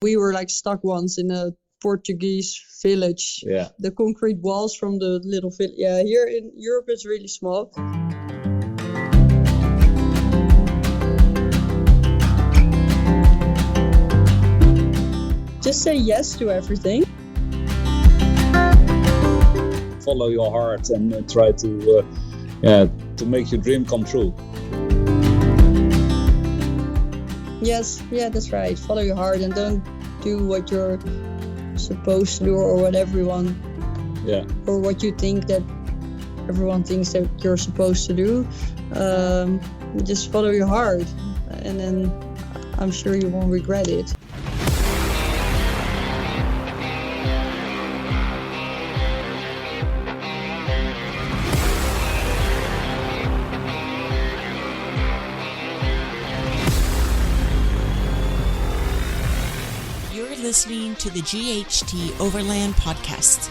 We were like stuck once in a Portuguese village. Yeah. The concrete walls from the little village. Yeah, here in Europe it's really small. Just say yes to everything. Follow your heart and try to make your dream come true. Yes, yeah, that's right. Follow your heart and don't do what you're supposed to do or what everyone, or what you think that everyone thinks that you're supposed to do. Just follow your heart, and then I'm sure you won't regret it. Listening to the GHT Overland podcast.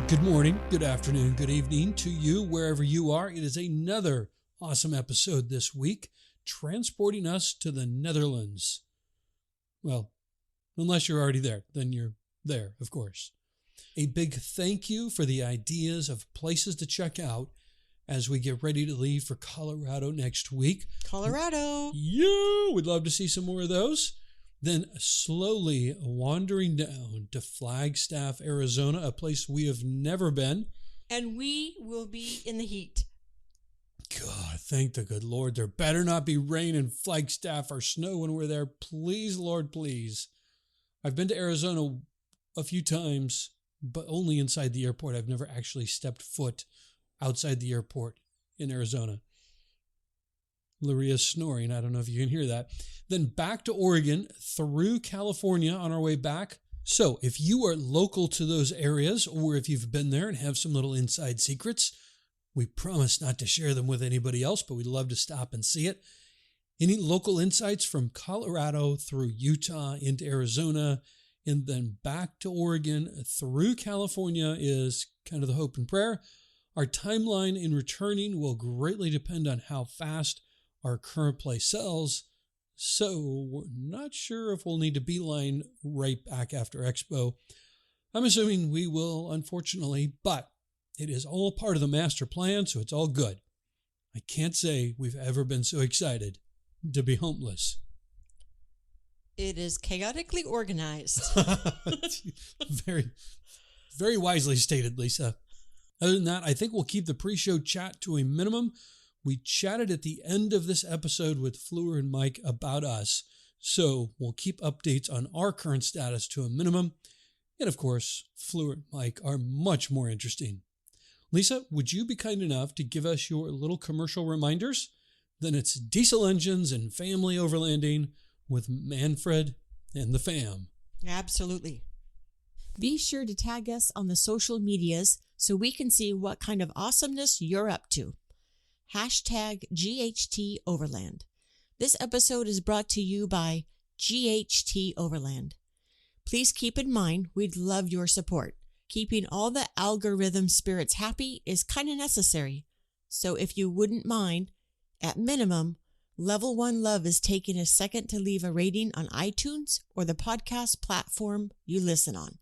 Good morning, good afternoon, good evening to you, wherever you are. It is another awesome episode this week, transporting us to the Netherlands. Well, unless you're already there, then you're there, of course. A big thank you for the ideas of places to check out as we get ready to leave for Colorado next week. Colorado! Yeah, we'd love to see some more of those. Then slowly wandering down to Flagstaff, Arizona, a place we have never been. And we will be in the heat. God, thank the good Lord. There better not be rain in Flagstaff or snow when we're there. Please, Lord, please. I've been to Arizona a few times, but only inside the airport. I've never actually stepped foot outside the airport in Arizona. Laria's snoring. I don't know if you can hear that. Then back to Oregon, through California on our way back. So if you are local to those areas, or if you've been there and have some little inside secrets, we promise not to share them with anybody else, but we'd love to stop and see it. Any local insights from Colorado through Utah into Arizona and then back to Oregon through California is kind of the hope and prayer. Our timeline in returning will greatly depend on how fast our current place sells. So we're not sure if we'll need to beeline right back after Expo. I'm assuming we will, unfortunately, but it is all part of the master plan, so it's all good. I can't say we've ever been so excited to be homeless. It is chaotically organized. Very, very wisely stated, Lisa. Other than that, I think we'll keep the pre-show chat to a minimum. We chatted at the end of this episode with Fleur and Mike about us, so we'll keep updates on our current status to a minimum. And of course, Fleur and Mike are much more interesting. Lisa, would you be kind enough to give us your little commercial reminders? Then it's diesel engines and family overlanding with Manfred and the fam. Absolutely. Be sure to tag us on the social medias so we can see what kind of awesomeness you're up to. #GHT Overland. This episode is brought to you by GHT Overland. Please keep in mind we'd love your support. Keeping all the algorithm spirits happy is kind of necessary. So if you wouldn't mind, at minimum, Level 1 Love is taking a second to leave a rating on iTunes or the podcast platform you listen on.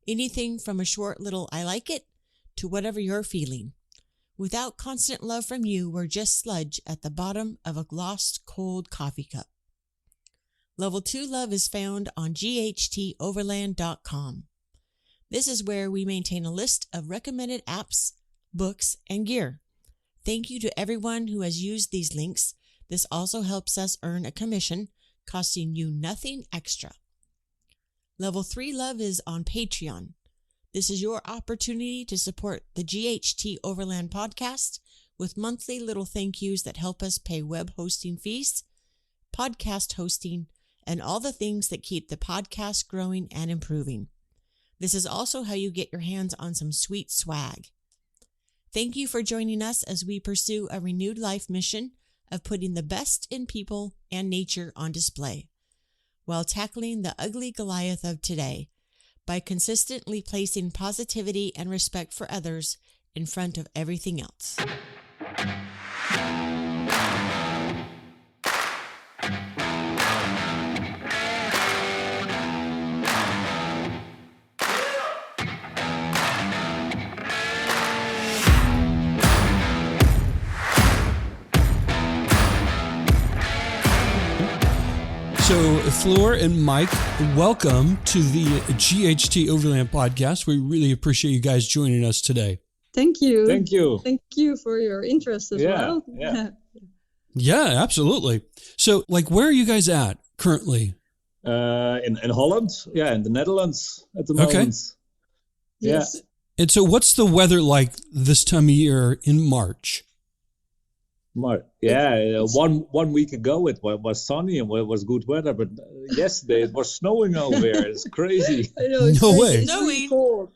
Anything from a short little I like it to whatever you're feeling. Without constant love from you, we're just sludge at the bottom of a lost cold coffee cup. Level 2 Love is found on GHToverland.com. This is where we maintain a list of recommended apps, books, and gear. Thank you to everyone who has used these links. This also helps us earn a commission, costing you nothing extra. Level 3 Love is on Patreon. This is your opportunity to support the GHT Overland podcast with monthly little thank yous that help us pay web hosting fees, podcast hosting, and all the things that keep the podcast growing and improving. This is also how you get your hands on some sweet swag. Thank you for joining us as we pursue a renewed life mission of putting the best in people and nature on display, while tackling the ugly Goliath of today by consistently placing positivity and respect for others in front of everything else. So, Fleur and Mike, welcome to the GHT Overland podcast. We really appreciate you guys joining us today. Thank you. Thank you. Thank you for your interest as well. Yeah, absolutely. So, where are you guys at currently? In Holland, in the Netherlands at the moment. Okay. Yes. Yeah. And so, what's the weather like this time of year in March? One week ago it was sunny and it was good weather, but yesterday it was snowing over here. It's crazy. I know, it's No crazy. way. It's really cold.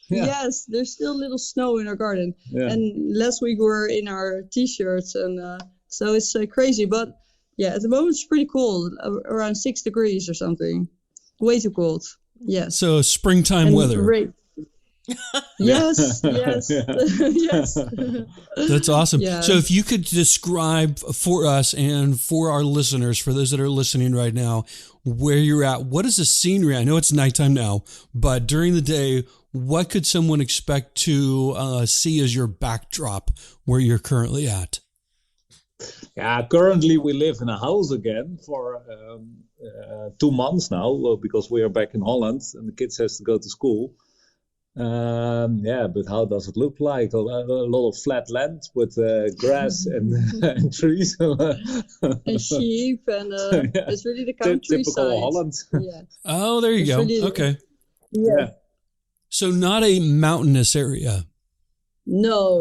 Yeah. Yes, there's still little snow in our garden. Yeah. And last week we were in our t-shirts, and so it's crazy. But yeah, at the moment it's pretty cold, around 6 degrees or something. Way too cold. Yes. So, springtime And weather. Yes, yes, yes. That's awesome. Yeah. So if you could describe for us and for our listeners, for those that are listening right now, where you're at, what is the scenery? I know it's nighttime now, but during the day, what could someone expect to see as your backdrop where you're currently at? Yeah, currently we live in a house again for 2 months now because we are back in Holland and the kids has to go to school. But how does it look like? A lot of flat land with grass and trees. And sheep, and it's really the countryside. Typical Holland. Yeah. Oh, there you It's go. really- Okay. Yeah. So not a mountainous area. No.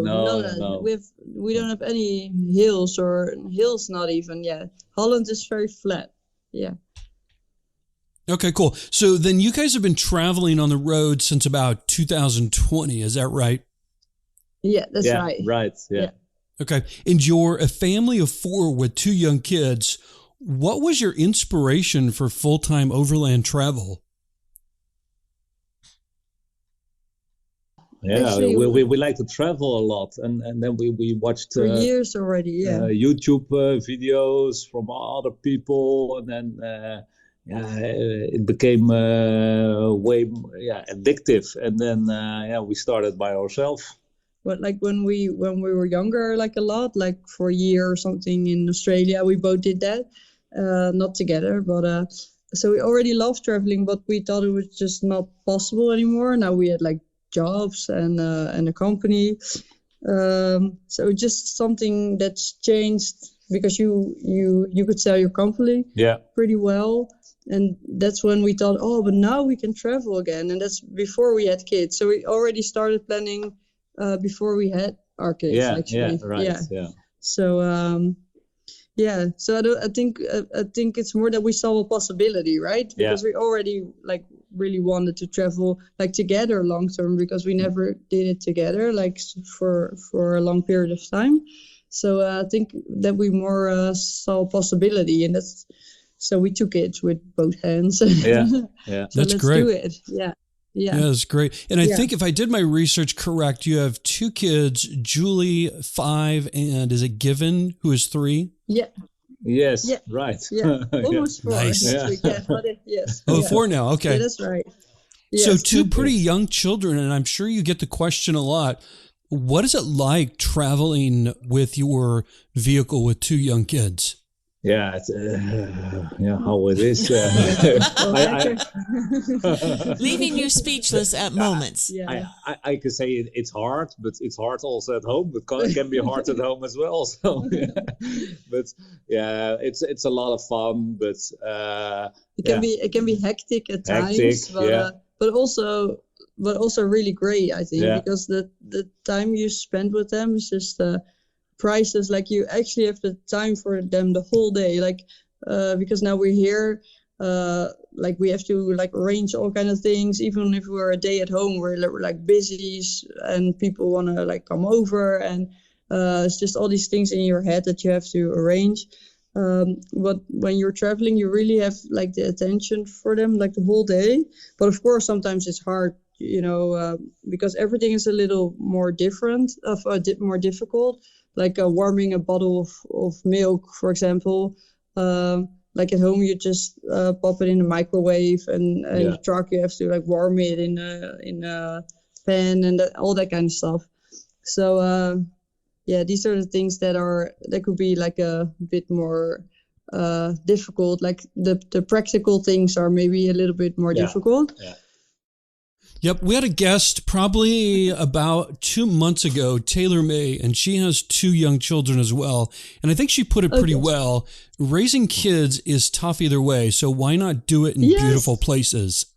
We don't have any hills, not even. Yeah. Holland is very flat. Yeah. Okay, cool. So then you guys have been traveling on the road since about 2020. Is that right? Yeah, that's right. Right. Yeah. Okay. And you're a family of 4 with 2 young kids. What was your inspiration for full-time overland travel? Yeah, Actually, we like to travel a lot, and then we watched For years already, yeah. YouTube videos from other people, and then it became way addictive, and then we started by ourselves. But like when we were younger, like a lot, like for a year or something in Australia, we both did that, not together, but so we already loved traveling, but we thought it was just not possible anymore. Now we had like jobs and a company, so just something that's changed because you could sell your company pretty well, and that's when we thought, but now we can travel again, and that's before we had kids. So we already started planning before we had our kids. So so I think it's more that we saw a possibility, right? Because we already like really wanted to travel like together long term, because we never did it together like for a long period of time. So I think that we more saw a possibility, and so we took it with both hands. So That's let's great. do it. Yeah, that's great. And I think if I did my research correct, you have 2 kids, Julie 5, and is it Given, who is 3? Yeah. Yes. Yeah. Right. Yeah. Almost 4. Nice. Yes. Oh, yeah. 4 now. Okay. Yeah, that's right. So Yes. 2 pretty young children, and I'm sure you get the question a lot. What is it like traveling with your vehicle with 2 young kids? Yeah, how it is. Leaving you speechless at moments. Yeah. I could say it's hard, but it's hard also at home. It can be hard at home as well. So, but it's a lot of fun. But it can be hectic at times, but also really great, I think, because the time you spend with them is just priceless. Like you actually have the time for them the whole day, like because now we're here, like we have to like arrange all kind of things. Even if we're a day at home, we're like busy and people want to like come over, and It's just all these things in your head that you have to arrange. But when you're traveling, you really have like the attention for them like the whole day. But of course, sometimes it's hard, because everything is a little more different, more difficult. Like warming a bottle of milk, for example. Like at home, you just pop it in the microwave, and in the truck you have to like warm it in a pan and all that kind of stuff. So these are the things that could be like a bit more difficult. Like the practical things are maybe a little bit more difficult. Yeah. Yep, we had a guest probably about 2 months ago, Taylor May, and she has 2 young children as well. And I think she put it pretty well. Raising kids is tough either way, so why not do it in beautiful places?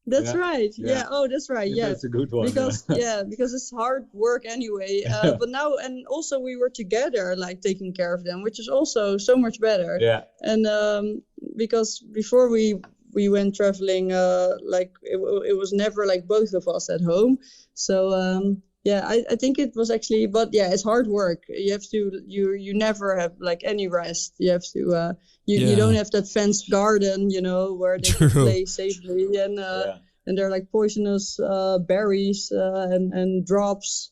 That's right. Yeah. Oh, that's right. Yeah. That's a good one. Because because it's hard work anyway. But now, and also we were together, like taking care of them, which is also so much better. Yeah. And because before we went traveling, like it was never like both of us at home. So I think it was actually, but it's hard work. You have to, you never have like any rest. You have to, you don't have that fenced garden, where they can play safely, and there are like poisonous berries and drops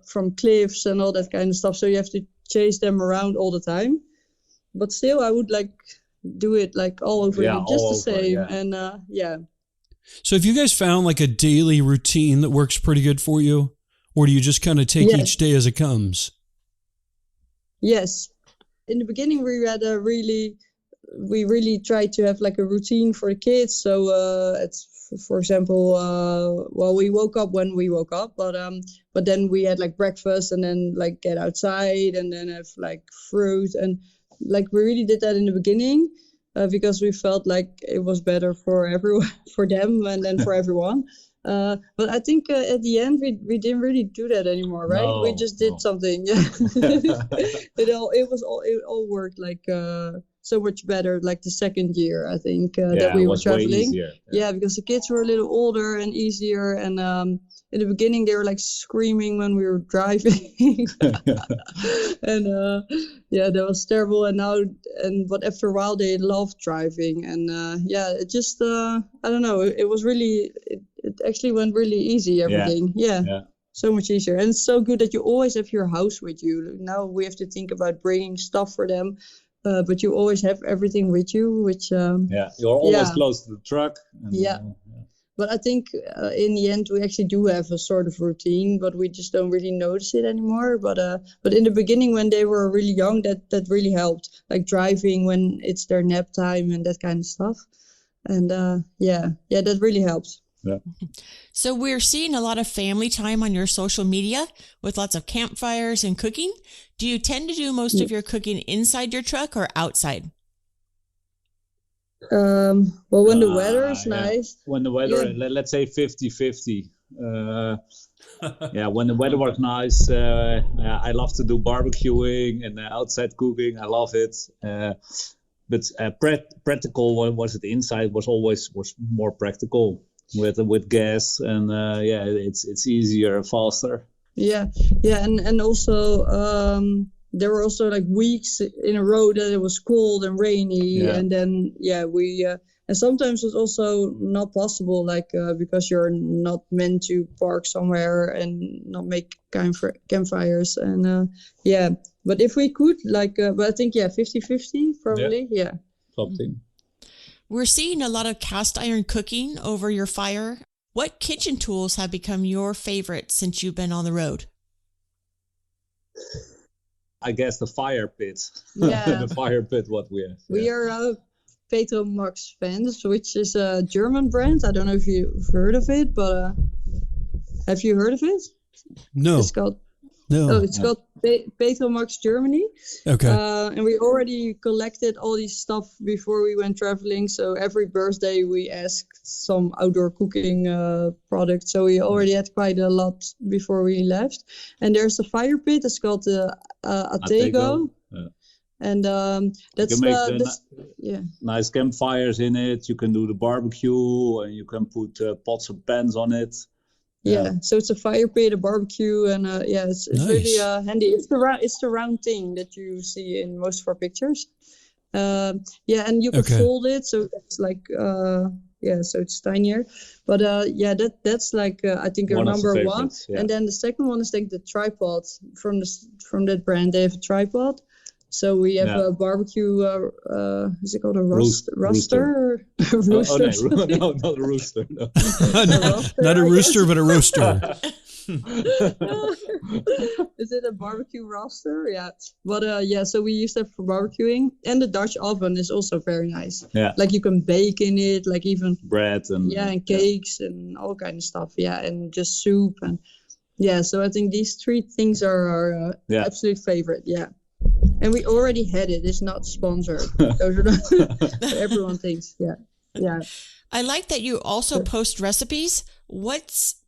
from cliffs and all that kind of stuff. So you have to chase them around all the time. But still, I would like do it like all over again, just the same. And So have you guys found like a daily routine that works pretty good for you? Or do you just kind of take each day as it comes? Yes. In the beginning, we really tried to have like a routine for the kids. So it's, for example, we woke up when we woke up, but then we had like breakfast and then like get outside and then have like fruit, and like we really did that in the beginning because we felt like it was better for everyone, for them, and then for everyone. But I think at the end we didn't really do that anymore, right? No, we just did something. Yeah. It all worked like so much better like the second year, I think, that we were traveling. Yeah, because the kids were a little older and easier, and in the beginning they were like screaming when we were driving. And that was terrible. But after a while they loved driving, and it just I don't know, it was really, it actually went really easy, everything. Yeah. So much easier. And it's so good that you always have your house with you. Now we have to think about bringing stuff for them, but you always have everything with you, which you're always close to the truck. And, but I think in the end we actually do have a sort of routine, but we just don't really notice it anymore. But in the beginning, when they were really young, that really helped, like driving when it's their nap time and that kind of stuff. And that really helps. Yeah. So we're seeing a lot of family time on your social media with lots of campfires and cooking. Do you tend to do most of your cooking inside your truck or outside? Well, when the weather is nice. When the weather, let's say 50-50. When the weather was nice, I love to do barbecuing and outside cooking. I love it. But practical, when was it inside, was more practical. With gas, and it's easier and faster. And also there were also like weeks in a row that it was cold and rainy, and then we and sometimes it's also not possible, like because you're not meant to park somewhere and not make campfires, and but if we could, like but I think 50-50 probably. Something. We're seeing a lot of cast iron cooking over your fire. What kitchen tools have become your favorite since you've been on the road? I guess the fire pit. Yeah. The fire pit, what we have. We are Petro Max fans, which is a German brand. I don't know if you've heard of it, but have you heard of it? No. It's called Petro Max Germany. Okay. And we already collected all these stuff before we went traveling. So every birthday we asked some outdoor cooking products. So we already had quite a lot before we left. And there's a fire pit. It's called the Atego. And that's nice campfires in it. You can do the barbecue, and you can put pots and pans on it. Yeah, so it's a fire pit, a barbecue, and it's Nice. really handy. It's the round thing that you see in most of our pictures. And you can fold it, so it's like so it's tinier. But that's like I think our number one. Yeah. And then the second one is like the tripod from that brand. They have a tripod. So we have a barbecue. Is it called a rooster? Rooster? Rooster. No, not a rooster. No. Not a rooster, but a roaster. Is it a barbecue roaster? Yeah. But so we use that for barbecuing. And the Dutch oven is also very nice. Yeah. Like you can bake in it, like even bread and and cakes and all kind of stuff. Yeah, and just soup and so I think these three things are our absolute favorite. Yeah. And we already had it. It's not sponsored. Those are not everyone thinks. Yeah. Yeah. I like that you also post recipes. What's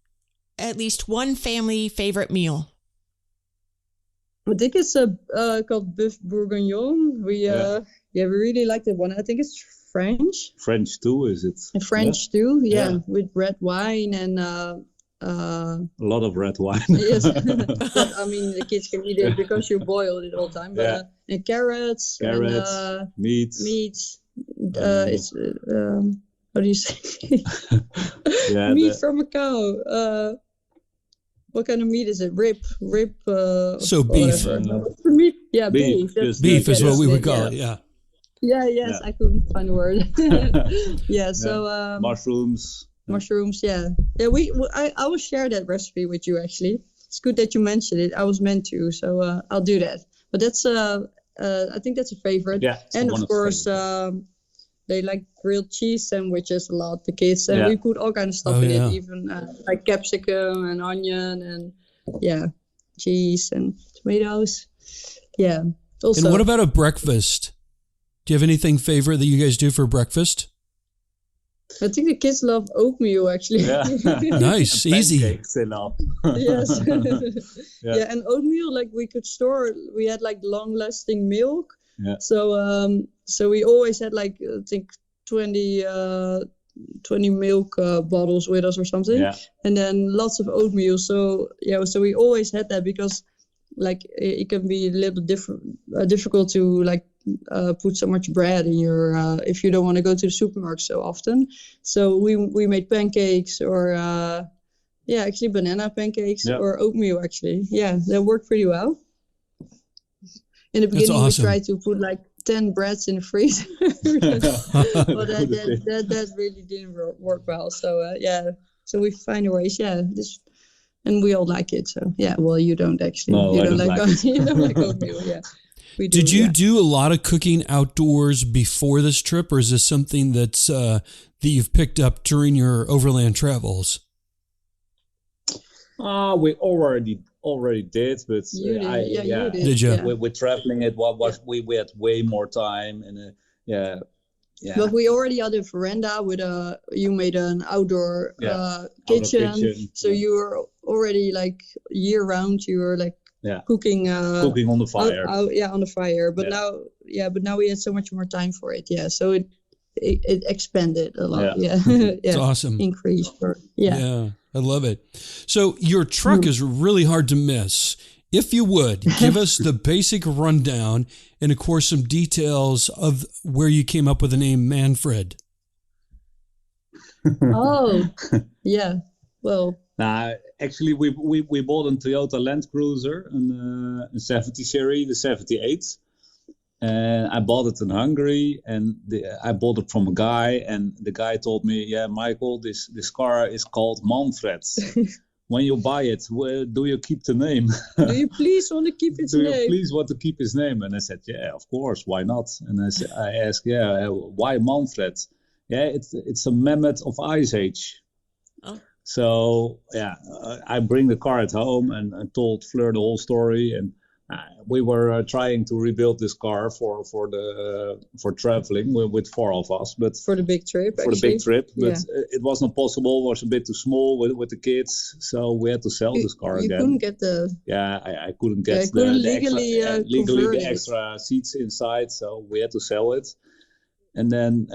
at least one family favorite meal? I think it's called Bœuf Bourguignon. We really like that one. I think it's French. French too, is it? French stew, with red wine and a lot of red wine. Yes, but I mean the kids can eat it because you boil it all the time. But and carrots, and, meat. It's how do you say? Meat from a cow. What kind of meat is it? Rib. So beef. Meat. Yeah, beef. Beef is what we would call it. Yeah. Yeah. Yes, I couldn't find a word. So mushrooms. Yeah. I will share that recipe with you. Actually, it's good that you mentioned it. I was meant to, so I'll do that. But that's I think that's a favorite. Yeah. And of course, they like grilled cheese sandwiches a lot, the kids, and we put all kind of stuff in it, even like capsicum and onion and cheese and tomatoes. Yeah. Also, and what about a breakfast? Do you have anything favorite that you guys do for breakfast? I think the kids love oatmeal, actually. Yeah. Nice, easy. Yes. And oatmeal, like we could store. We had like long-lasting milk. Yeah. So we always had like I think 20 milk bottles with us or something. Yeah. And then lots of oatmeal. So we always had that because like it can be a little difficult to like put so much bread in your if you don't want to go to the supermarket so often. So we made pancakes or actually banana pancakes or oatmeal actually. Yeah, that worked pretty well. In the beginning, we tried to put like 10 breads in the freezer, but that really didn't work well. So so we find ways. And we all like it. So well, you don't actually. No, you don't like oatmeal. Yeah. Did you do a lot of cooking outdoors before this trip, or is this something that's that you've picked up during your overland travels? We already did, but you did. You did. Did you? Yeah. With traveling, we had way more time, and But we already had a veranda with you made an outdoor kitchen, so you were already like year round. You were like cooking on the fire. On the fire. But now we had so much more time for it. Yeah, so it expanded a lot. Yeah, it's awesome. Increased. Yeah, I love it. So your truck is really hard to miss. If you would, give us the basic rundown and, of course, some details of where you came up with the name Manfred. Oh, yeah. Well, actually, we bought a Toyota Land Cruiser, a 70 series, the 78. And I bought it in Hungary, and I bought it from a guy, and the guy told me, Michael, this car is called Manfreds. When you buy it, do you keep the name? Do you please want to keep its name? Do you please want to keep his name? And I said, yeah, of course, why not? And I asked, why Manfred? Yeah, it's a mammoth of Ice Age. Oh. So, I bring the car at home and told Fleur the whole story. And we were trying to rebuild this car for traveling with four of us, but for the big trip. But it was not possible. It was a bit too small with the kids, so we had to sell this car again. You couldn't get the. I couldn't get the extra seats inside, so we had to sell it. And then,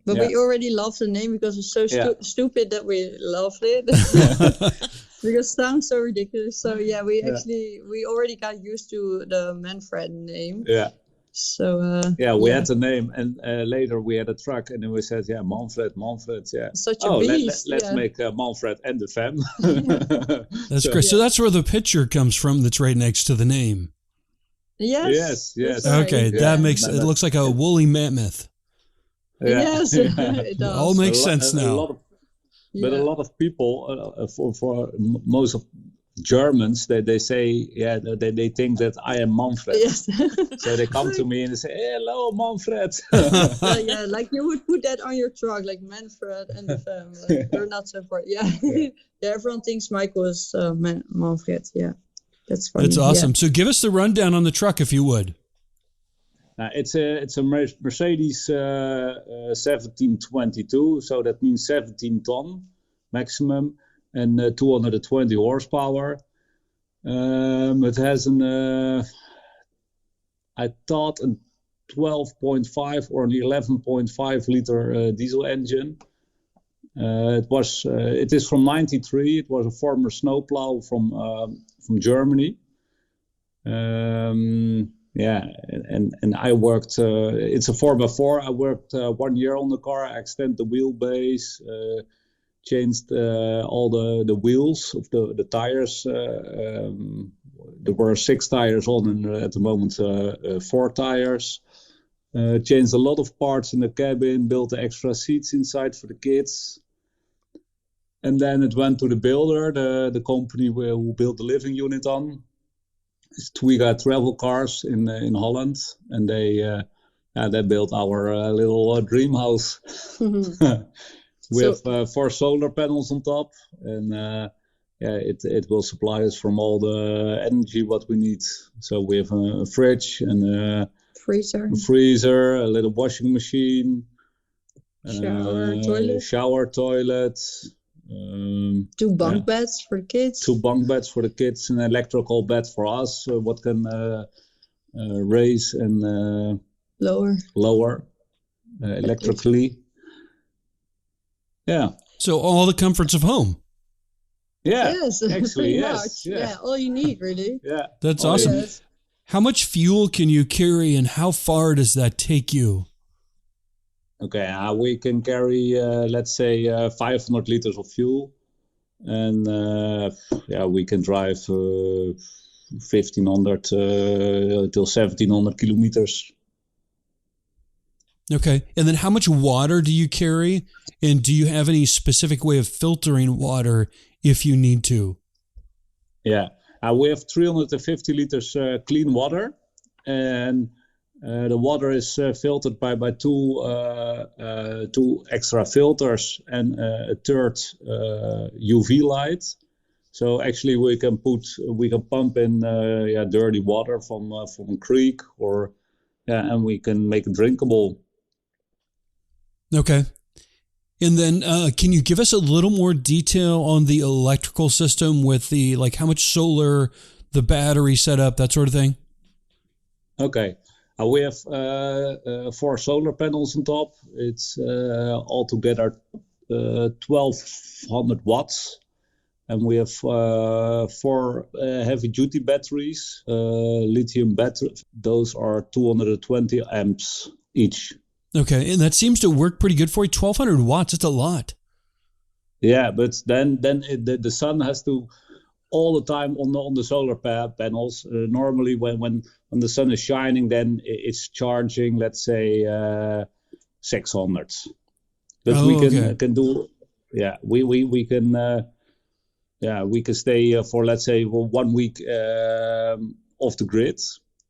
but we already loved the name because it's so stupid that we loved it. Because it sounds so ridiculous. So yeah, we already got used to the Manfred name. Yeah. So we had the name, and later we had a truck, and then we said, Manfred, yeah. Such a beast. Let's make Manfred and the fam. That's great. So that's where the picture comes from. That's right next to the name. Yes. Okay, that makes it looks like a woolly mammoth. Yeah. Yes, it does. All makes sense now. But a lot of people, for most of Germans, they say, they think that I am Manfred. Yes. So they come to me and they say, hello, Manfred. Like you would put that on your truck, like Manfred and the family. They're not so far. Yeah. Everyone thinks Michael is Manfred. Yeah. That's funny. That's awesome. So give us the rundown on the truck, if you would. It's a Mercedes 1722, so that means 17 ton maximum, and 220 horsepower. It has I thought a 12.5 or an 11.5 liter diesel engine. It is from '93. It was a former snowplow from Germany. And I worked, it's a 4x4. I worked 1 year on the car. I extended the wheelbase, changed all the wheels of the tires. There were 6 tires on, and at the moment 4 tires. Changed a lot of parts in the cabin, built the extra seats inside for the kids. And then it went to the builder, the company who built the living unit on. We got travel cars in Holland, and they built our little dream house. With 4 solar panels on top, and it will supply us from all the energy what we need. So we have a fridge and a freezer, a little washing machine, shower toilet. 2 bunk beds for the kids. 2 bunk beds for the kids, an electrical bed for us, what can raise and lower electrically. Yeah. So all the comforts of home. Yeah. Yes, actually, yes. Yeah, all you need, really. Yeah. That's awesome. Yes. How much fuel can you carry, and how far does that take you? Okay, we can carry, let's say, 500 liters of fuel, and we can drive 1,500 till 1,700 kilometers. Okay, and then how much water do you carry, and do you have any specific way of filtering water if you need to? Yeah, we have 350 liters clean water, and the water is filtered by 2 extra filters and a third UV light. So actually we can pump in dirty water from a creek and we can make it drinkable. Okay. And then can you give us a little more detail on the electrical system with the, like, how much solar, the battery setup, that sort of thing? Okay. We have 4 solar panels on top. It's altogether 1,200 watts. And we have 4 heavy-duty batteries, lithium batteries. Those are 220 amps each. Okay, and that seems to work pretty good for you. 1,200 watts, that's a lot. Yeah, but then the sun has to all the time on the solar panels. Normally, when the sun is shining, then it's charging, let's say, 600. But we can do, we can stay for, let's say, 1 week off the grid.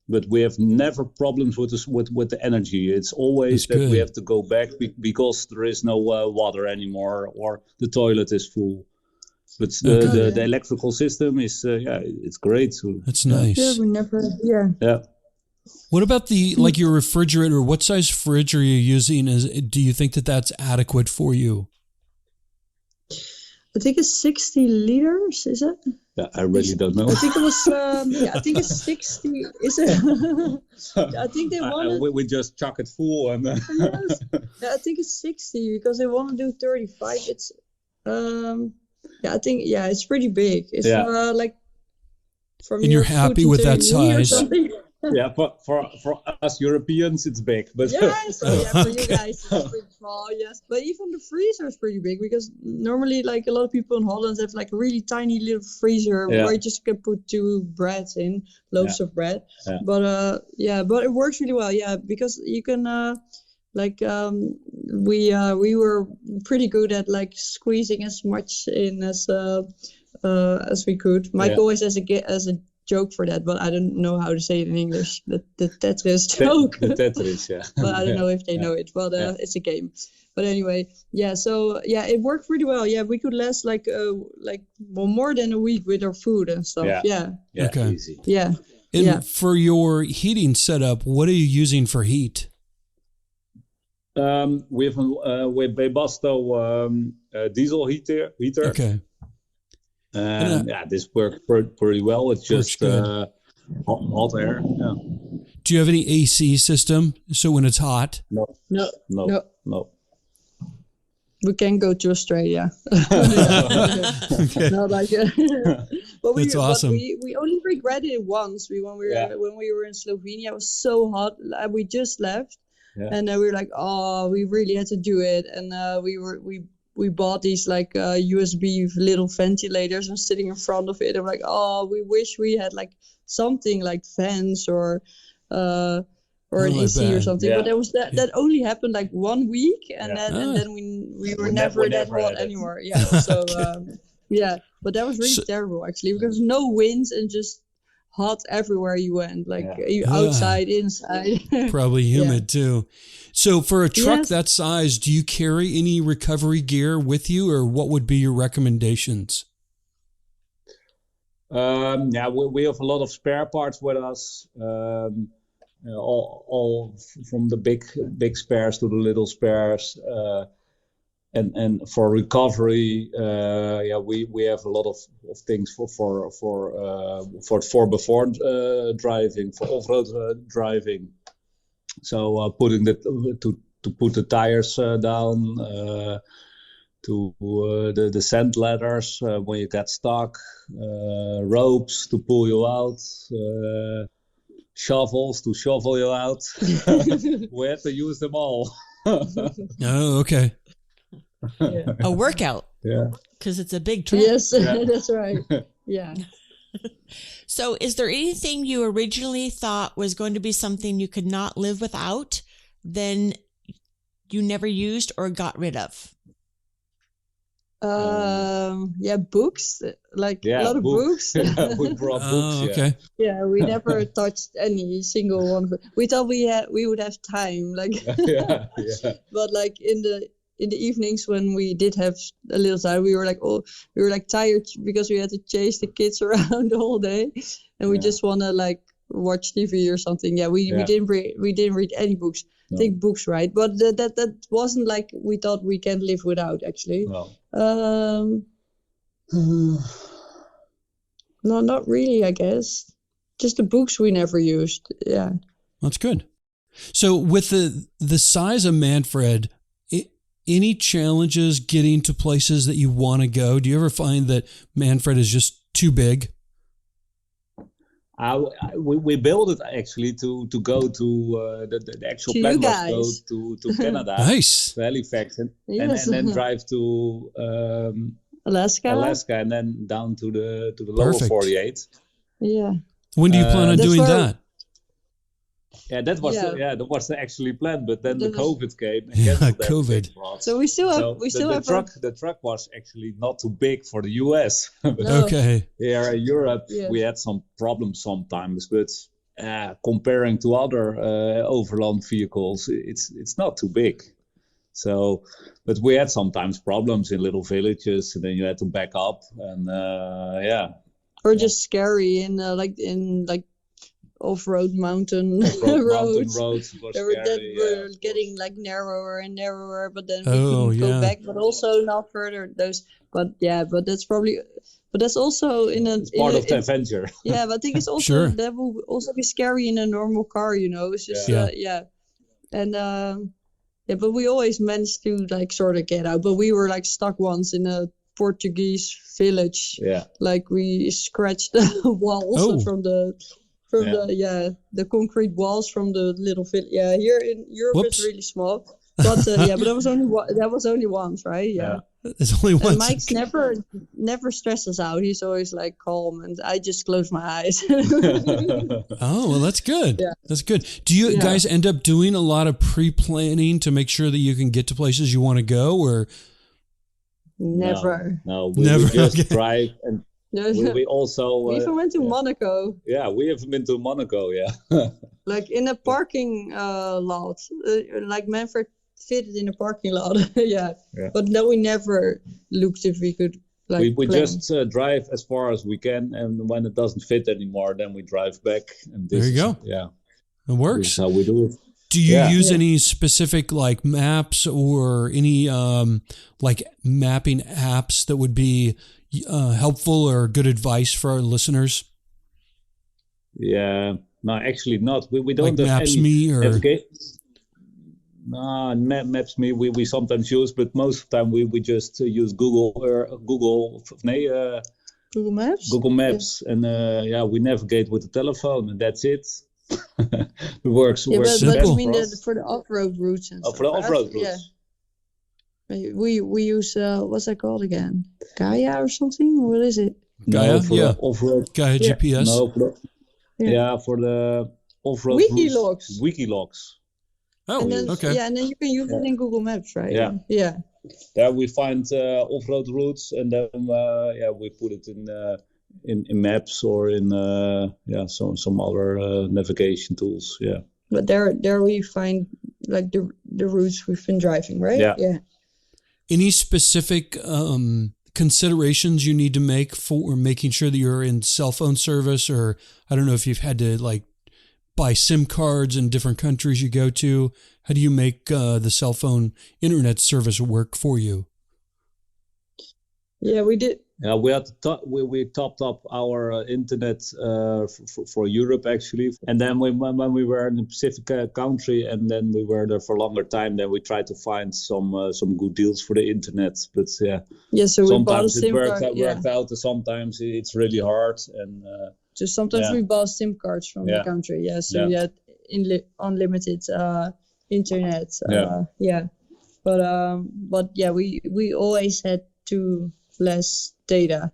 But we have never problems with the energy. It's always that we have to go back because there is no water anymore or the toilet is full. But the electrical system is it's great. So, that's nice. Yeah, we never. Yeah. What about your refrigerator? What size fridge are you using? Do you think that's adequate for you? I think it's 60 liters. Is it? Yeah, I really don't know. I think it was. I think it's 60. Is it? I think they wanted. We just chuck it full and. Yes. I think it's 60 because they want to do 35. It's. I think it's pretty big. It's like from and your you're happy with that size. Yeah, for us Europeans, it's big. But for you guys, it's pretty small. Yes, but even the freezer is pretty big because normally, like a lot of people in Holland have like a really tiny little freezer where you just can put 2 breads in, loaves of bread. Yeah. But but it works really well. Yeah, because you can we were pretty good at like squeezing as much in as we could. Mike always has a joke for that, but I don't know how to say it in English. The Tetris joke. The Tetris, yeah. But I don't know if they know it. But it's a game. But anyway, so it worked pretty well. Yeah, we could last like more than a week with our food and stuff. Yeah. Okay. Easy. Yeah. And for your heating setup, what are you using for heat? We have with Webasto diesel heater. Okay. And this worked pretty well. It's just hot air. Yeah. Do you have any AC system? So when it's hot? No. We can go to Australia. Okay. Not like That's awesome. We only regretted it once. When we were in Slovenia, it was so hot. We just left, and we were like, oh, we really had to do it, and we bought these like USB little ventilators and sitting in front of it. I'm like, oh, we wish we had like something like fans or an AC or something. But that only happened like 1 week, and then we were never that hot anymore. Yeah. So but that was really terrible actually, because no winds and just hot everywhere you went, like outside, inside. Probably humid too. So for a truck that size, do you carry any recovery gear with you, or what would be your recommendations? We have a lot of spare parts with us. All from the big spares to the little spares. And for recovery, we have a lot of things for 4x4 driving, for off-road driving. So putting to put the tires down, to the sand ladders when you get stuck, ropes to pull you out, shovels to shovel you out. We had to use them all. Oh, okay. A workout. Yeah. Because it's a big truck. Yes, that's right. Yeah. So is there anything you originally thought was going to be something you could not live without, then you never used or got rid of? Books. Like a lot of books. We brought books. Okay. Yeah, we never touched any single one. We thought we would have time, like. But like in the evenings when we did have a little time, we were like tired because we had to chase the kids around all day, and we just want to like watch TV or something. We didn't read any books. No. I think books, right? But that wasn't like we thought we can live without, actually. No. No, not really, I guess. Just the books we never used. Yeah. That's good. So with the size of Manfred, any challenges getting to places that you want to go? Do you ever find that Manfred is just too big? We built it actually to go to the actual plan was go to Canada, nice, to Halifax, and then drive to Alaska, and then down to the lower 48. Yeah. When do you plan on doing that? Yeah, that was actually planned, but then the COVID came. And COVID. So we still have the truck was actually not too big for the US. No. Okay. Here in Europe, we had some problems sometimes, but comparing to other overland vehicles, it's not too big. So, but we had sometimes problems in little villages, and then you had to back up, and or just scary in off-road mountain roads. Were getting like narrower and narrower, but then we couldn't go back, but also not further those. But that's also it's part of the adventure. Yeah, but I think it's also that will also be scary in a normal car, It's just and but we always managed to like sort of get out. But we were like stuck once in a Portuguese village. Yeah. Like we scratched the walls from the concrete walls from the little village. Yeah, here in Europe it's really small. But but that was only once, right? Yeah. It's only once. And Mike's never stresses out. He's always like calm, and I just close my eyes. Oh, well, that's good. Yeah. That's good. Do you guys end up doing a lot of pre-planning to make sure that you can get to places you want to go, or? Never. No, we just drive, and we also... we even went to Monaco. Yeah, we have been to Monaco, Like in a parking lot. Like Manfred fitted in a parking lot. yeah. But no, we never looked if we could... Like we just drive as far as we can, and when it doesn't fit anymore, then we drive back. And there you go. Yeah. It works. This is how we do it. Do you use any specific like maps or any like mapping apps that would be helpful or good advice for our listeners? Yeah, no, actually not. We don't like have Maps any Me or no, Maps Me we sometimes use, but most of the time we just use Google Maps. Google Maps, and we navigate with the telephone, and that's it. It works. Yeah, works but best I mean for the off-road routes and stuff. for the off-road routes. Yeah. We use what's that called again? Gaia or something? What is it? Gaia, the off-road. Gaia GPS. No, for the off-road Wikilogs. Wikilogs. Oh, and then, okay. Yeah, and then you can use it in Google Maps, right? Yeah. Yeah. There we find off-road routes, and then we put it in maps or in some other navigation tools. Yeah. But there we find like the routes we've been driving, right? Yeah. Any specific considerations you need to make for making sure that you're in cell phone service, or I don't know if you've had to like buy SIM cards in different countries you go to. How do you make the cell phone internet service work for you? Yeah, we did. Yeah, we topped up our internet for Europe actually, and then when we were in a specific country, and then we were there for a longer time, then we tried to find some good deals for the internet. But so we bought a SIM card. Worked out, and sometimes it's really hard. And just sometimes we bought SIM cards from the country. Yeah, so we had unlimited internet. But we always had to less data.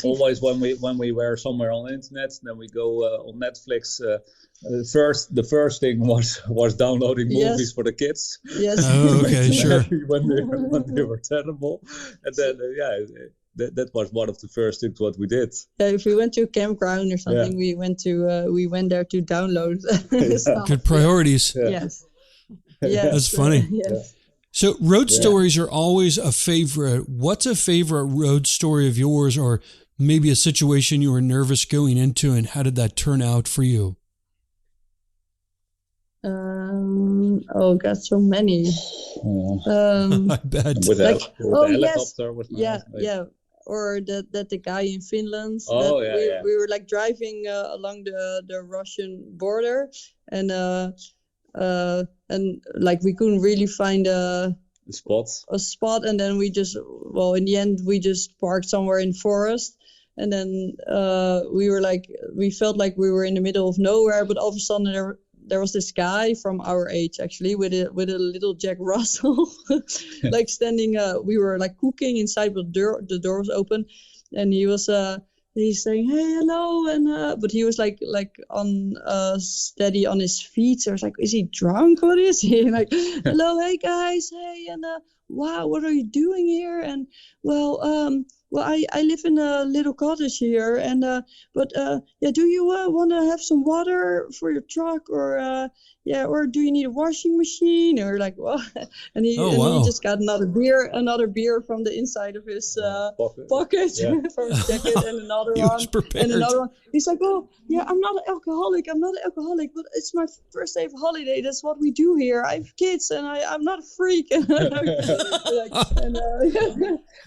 Always when we were somewhere on the internet, then we go on Netflix. The first thing was downloading movies for the kids. Yes. Oh, okay, sure. when they were terrible, and then that was one of the first things what we did. Yeah, if we went to a campground or something, we went there to download. stuff. Good priorities. Yes. Yes. That's funny. Yes. Yeah. So road stories are always a favorite. What's a favorite road story of yours, or maybe a situation you were nervous going into, and how did that turn out for you? Got so many. I bet. With the helicopter. Yes. Or that the guy in Finland. We were like driving along the Russian border, and like we couldn't really find a spot, and then in the end we just parked somewhere in forest, and then we felt like we were in the middle of nowhere, but all of a sudden there was this guy from our age actually with a little Jack Russell like standing. We were like cooking inside, but the door was open, and he was he's saying, "Hey, hello," and but he was like on steady on his feet. So I was like, "Is he drunk? What is he?" And like, "Hello, hey guys, hey," and "Wow, what are you doing here?" And well, I live in a little cottage here, and do you want to have some water for your truck, or do you need a washing machine, or like what? And he just got another beer from the inside of his pocket from his jacket, and another one. He's like, "Oh yeah, I'm not an alcoholic, but it's my first day of holiday. That's what we do here. I have kids, and I'm not a freak." And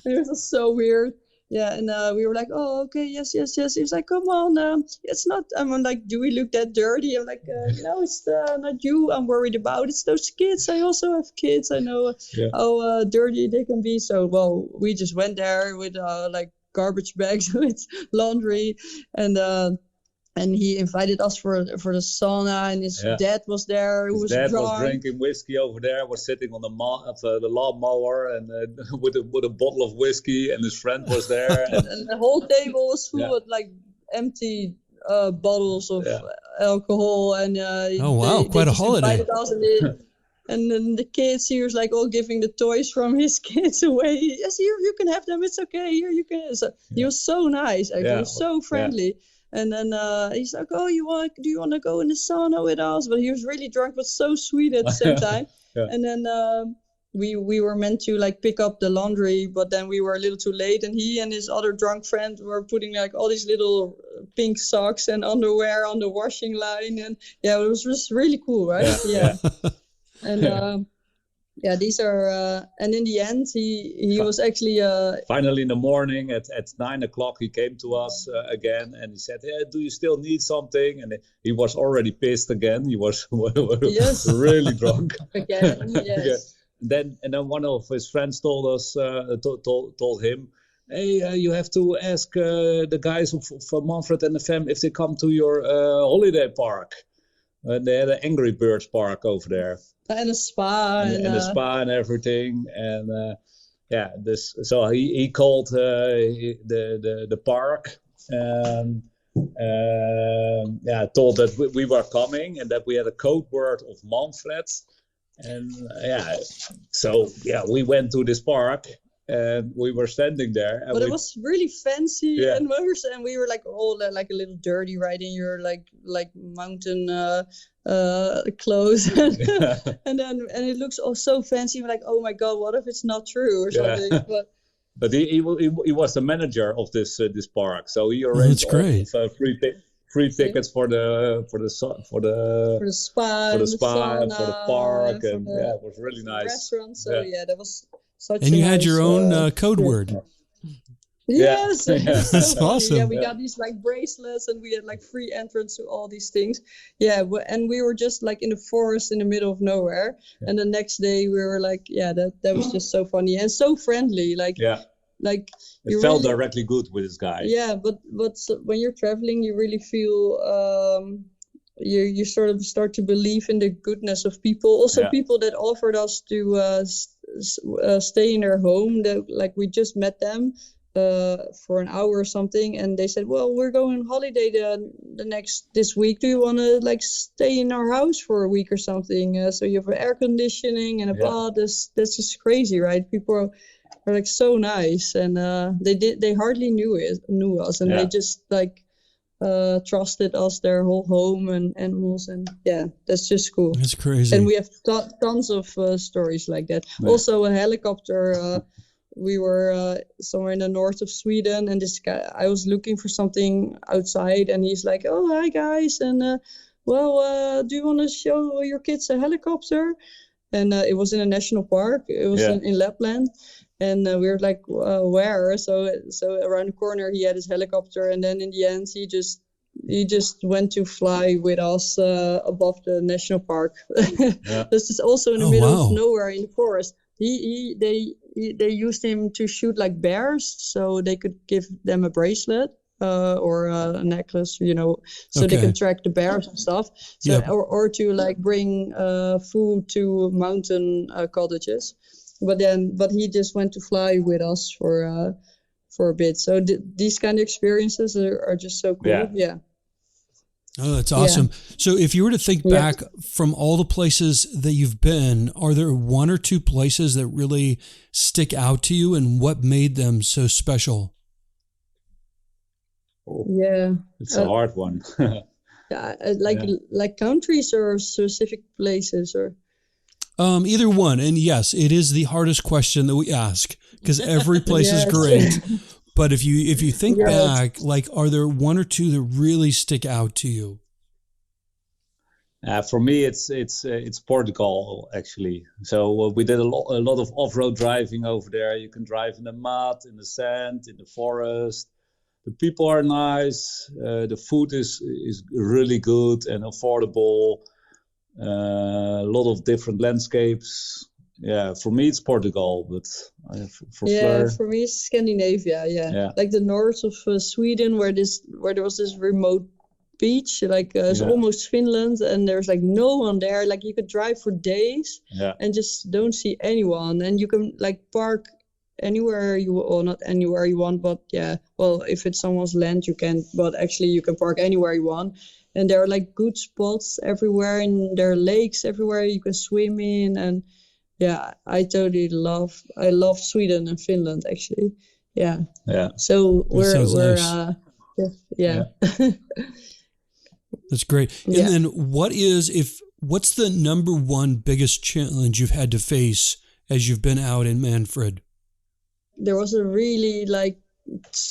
it was just so weird. And we were like, oh, okay, yes. He was like, come on, it's not. I'm like, do we look that dirty? I'm like, no, it's not you I'm worried about. It's those kids. I also have kids. I know how dirty they can be. So, well, we just went there with like garbage bags with laundry, and he invited us for the sauna, and his dad was there. His dad drunk. was drinking whiskey over there, was sitting on the lawnmower and with a bottle of whiskey, and his friend was there. And the whole table was full of like empty bottles of alcohol. And quite a holiday. And then the kids, he was like all giving the toys from his kids away. Yes, here, you can have them. It's okay. Here, you can. So he was so nice. He was so friendly. Yeah. And then he's like, oh, do you want to go in the sauna with us? But he was really drunk, but so sweet at the same time. And then we were meant to like pick up the laundry, but then we were a little too late. And he and his other drunk friend were putting like all these little pink socks and underwear on the washing line. And it was just really cool, right? Yeah. And these are, and in the end, he was actually... Finally, in the morning at 9 o'clock, he came to us again, and he said, hey, do you still need something? And he was already pissed again. He was really drunk. Again, yes. And then one of his friends told us, told him, hey, you have to ask the guys for Manfred and the fam if they come to your holiday park. They had an Angry Birds park over there. And a spa. And a spa and everything. And so he called the park and told that we were coming and that we had a code word of Manfreds. And we went to this park. And we were standing there. But it was really fancy, and we were like all like a little dirty, right in your like mountain clothes, and it looks all so fancy. We're like, oh my god, what if it's not true or something? But he was the manager of this park, so he arranged free tickets for the spa, for the sauna, for the park, and it was really nice. Restaurant, so that was. And you had your own code word. Yes, that's awesome. Yeah, we got these like bracelets, and we had like free entrance to all these things. Yeah, and we were just like in the forest in the middle of nowhere. Yeah. And the next day we were like, that was just so funny and so friendly. Like it felt really, directly good with this guy. Yeah, but when you're traveling, you really feel. You sort of start to believe in the goodness of people. Also, people that offered us to stay in their home. That like we just met them for an hour or something, and they said, "Well, we're going on holiday this week. Do you want to like stay in our house for a week or something? So you have air conditioning and a bath. That's just crazy, right? People are like so nice, and they hardly knew us, and they just like. Trusted us, their whole home and animals, and that's just cool. That's crazy. And we have tons of stories like that. Yeah. Also a helicopter. We were somewhere in the north of Sweden, and this guy, I was looking for something outside, and he's like, "Oh, hi guys, and do you want to show your kids a helicopter?" And it was in a national park. It was in Lapland. And we were like, where? So around the corner, he had his helicopter. And then in the end, he just went to fly with us above the national park. This is also in the middle of nowhere in the forest. They used him to shoot like bears, so they could give them a bracelet or a necklace, so they could track the bears and stuff. So or to like bring food to mountain cottages. But he just went to fly with us for a bit. So these kind of experiences are just so cool. Yeah. Oh, that's awesome. Yeah. So if you were to think back from all the places that you've been, are there one or two places that really stick out to you, and what made them so special? Yeah. It's a hard one. Like countries or specific places or... Either one. And yes, it is the hardest question that we ask because every place is great. But if you think back, like, are there one or two that really stick out to you? For me, it's Portugal actually. So we did a lot of off-road driving over there. You can drive in the mud, in the sand, in the forest. The people are nice. The food is really good and affordable. A lot of different landscapes. Yeah, for me it's Portugal, but for Fleur, for me it's Scandinavia. Yeah, like the north of Sweden, where there was this remote beach, like it's almost Finland, and there's like no one there. Like you could drive for days and just don't see anyone, and you can like park anywhere not anywhere you want, but if it's someone's land you can, but actually you can park anywhere you want. And there are like good spots everywhere, and there are lakes everywhere you can swim in. And I love Sweden and Finland actually. So we're nice. That's great. And then what's the number one biggest challenge you've had to face as you've been out in Manfred? There was a really, like,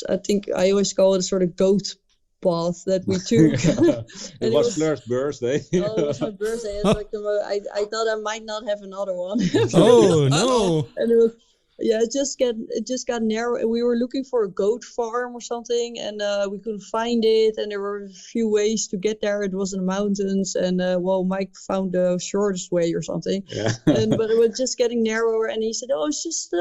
I think I always call it a sort of goat path that we took. It was Fleur's birthday. It was my birthday. It's like I thought I might not have another one. Oh no! And it was, it just got narrow. We were looking for a goat farm or something, and we couldn't find it. And there were a few ways to get there. It was in the mountains, and Mike found the shortest way or something. Yeah. But it was just getting narrower. And he said, "Oh, it's just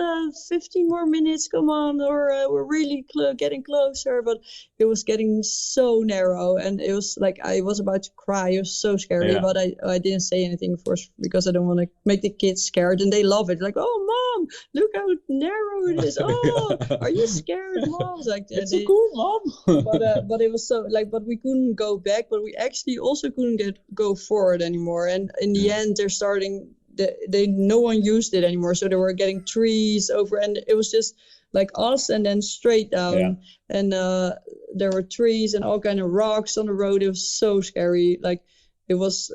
15 more minutes. Come on, or we're really getting closer." But it was getting so narrow, and it was like I was about to cry. It was so scary, but I didn't say anything first because I don't want to make the kids scared, and they love it. Like, "Oh, Mom, look how narrow it is. Oh, are you scared, Mom?" Like, it's so cool, Mom. but it was so like, but we couldn't go back, but we actually also couldn't go forward anymore. And in the end, they're starting. No one used it anymore, so they were getting trees over, and it was just like us, and then straight down, and there were trees and all kind of rocks on the road. It was so scary. Like, it was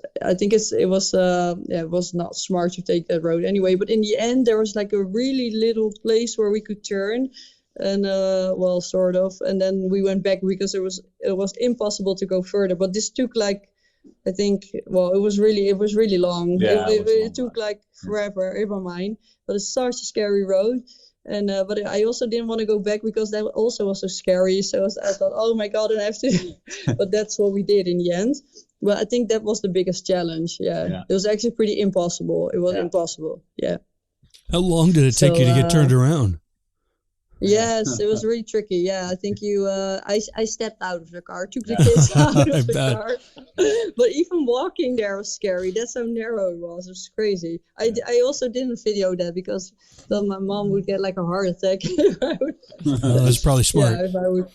not smart to take that road anyway. But in the end, there was like a really little place where we could turn, and sort of. And then we went back because it was impossible to go further. But this took like, I think, it was really long. It took like forever in my mind. But it's such a scary road. And but I also didn't want to go back because that also was so scary. So I thought, oh my God, I have to. But that's what we did in the end. Well, I think that was the biggest challenge. Yeah. It was actually pretty impossible. It was impossible. Yeah. How long did it take you to get turned around? Yes, it was really tricky. Yeah, I think I stepped out of the car, took the kids out of the car. But even walking there was scary. That's how narrow it was. It was crazy. I also didn't video that because then my mom would get like a heart attack. That's probably smart. Yeah, if I would.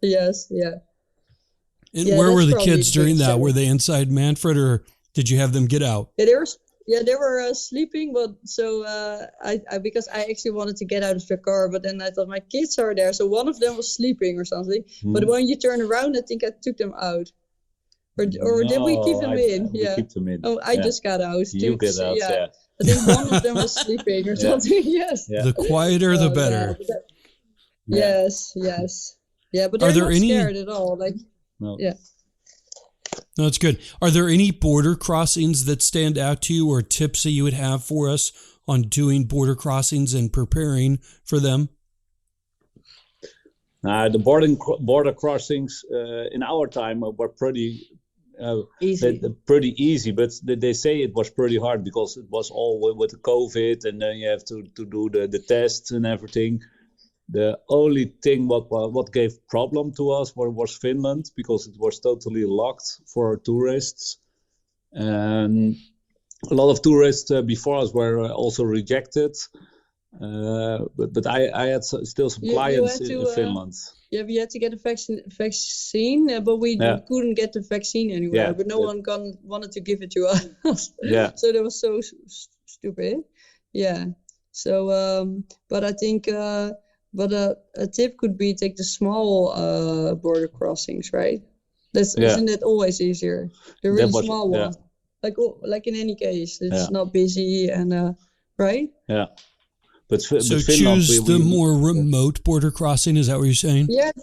Yes, yeah. And where were the kids during that? Were they inside Manfred, or did you have them get out? They were sleeping, but so because I actually wanted to get out of the car, but then I thought my kids are there, so one of them was sleeping or something. But when you turn around, I think I took them out, or did we keep them in? We keep them in. Oh, I just got out. You get out, yeah. I think one of them was sleeping or something. Yes. Yeah. The quieter, the better. Yes. Yeah, but they're not scared at all. Like, no. Yeah. No, it's good. Are there any border crossings that stand out to you, or tips that you would have for us on doing border crossings and preparing for them? The border crossings in our time were pretty easy, but they say it was pretty hard because it was all with the COVID, and then you have to do the tests and everything. The only thing what gave problem to us was Finland, because it was totally locked for tourists, and a lot of tourists before us were also rejected. But I had still some clients in Finland. Yeah, we had to get a vaccine, but we couldn't get the vaccine anywhere. Yeah, but no one wanted to give it to us. Yeah. So that was so stupid. Yeah. So, but I think. But a tip could be take the small border crossings, right? Isn't it always easier? The really small one, like in any case, it's not busy and right? Yeah. But so choose the more remote border crossing. Is that what you're saying? Yes,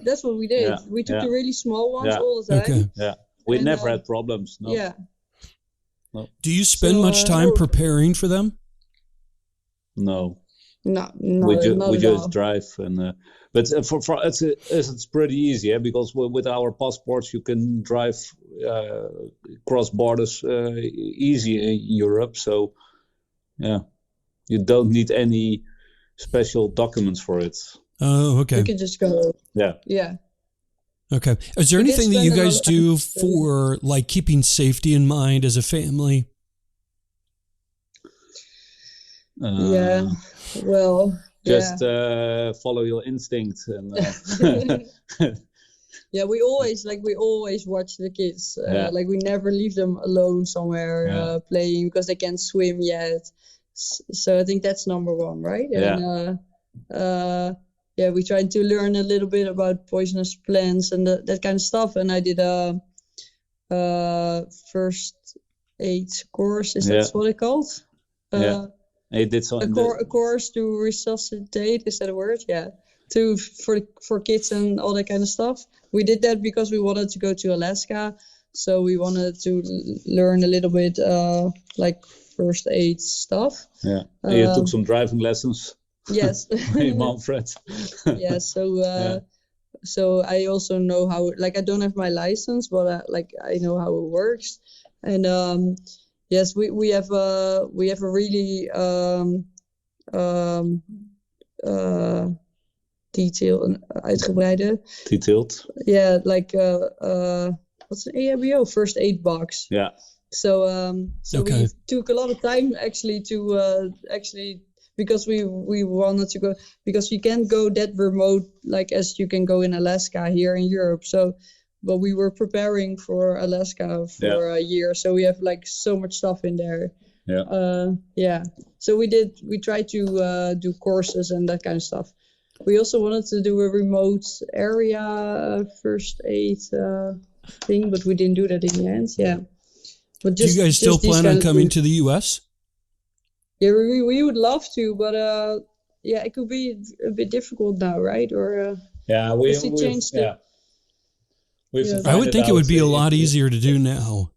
that's what we did. Yeah. We took the really small ones all the time. Okay. Yeah, we never had problems. No. Yeah. Do you spend much time preparing for them? No. No, we not just all. drive, and but for it's pretty easy, because with our passports you can drive cross borders easy in Europe. So you don't need any special documents for it. Oh, okay. You can just go. Yeah. Okay. Is there anything that you guys do for like keeping safety in mind as a family? Well, just follow your instinct, and we always watch the kids. Like we never leave them alone somewhere playing because they can't swim yet. So I think that's number one, right? And we tried to learn a little bit about poisonous plants and that kind of stuff. And I did a first aid course. Is that what it's called? I did a course to resuscitate. Is that a word? Yeah. For kids and all that kind of stuff. We did that because we wanted to go to Alaska, so we wanted to learn a little bit like first aid stuff. Yeah. You took some driving lessons. Yes. Hey, Manfred. Yeah. So I also know how. Like I don't have my license, but I know how it works, and yes, we have a really Detailed. Yeah, like what's an EHBO first aid box. Yeah. So okay. We took a lot of time actually to because we wanted to go, because you can't go that remote like as you can go in Alaska here in Europe. So, but we were preparing for Alaska for a year, so we have like so much stuff in there. Yeah. So we tried to do courses and that kind of stuff. We also wanted to do a remote area first aid thing, but we didn't do that in the end. Yeah. But do you guys still plan on coming to the U.S.? Yeah, we would love to, but it could be a bit difficult now, right? Or we've changed it. Yeah. I would think it would be a lot easier to do now.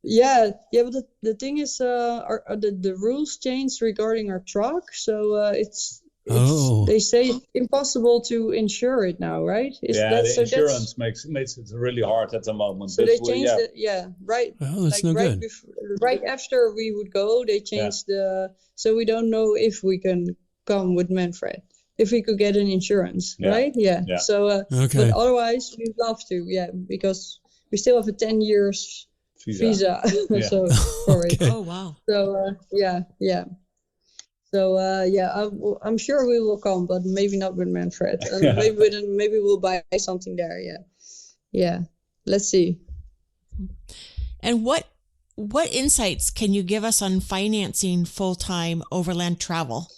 Yeah, but the thing is, the rules changed regarding our truck, so it's they say it's impossible to insure it now, right? The insurance makes it really hard at the moment. So they changed it, right. Oh, that's no good. Right after we would go, they changed so we don't know if we can come with Manfred, if we could get an insurance, right? Yeah. So, but otherwise we'd love to, because we still have a 10 years visa. So for it. Oh wow. So So I'm sure we will come, but maybe not with Manfred. Maybe we'll buy something there. Yeah. Let's see. And what insights can you give us on financing full-time overland travel?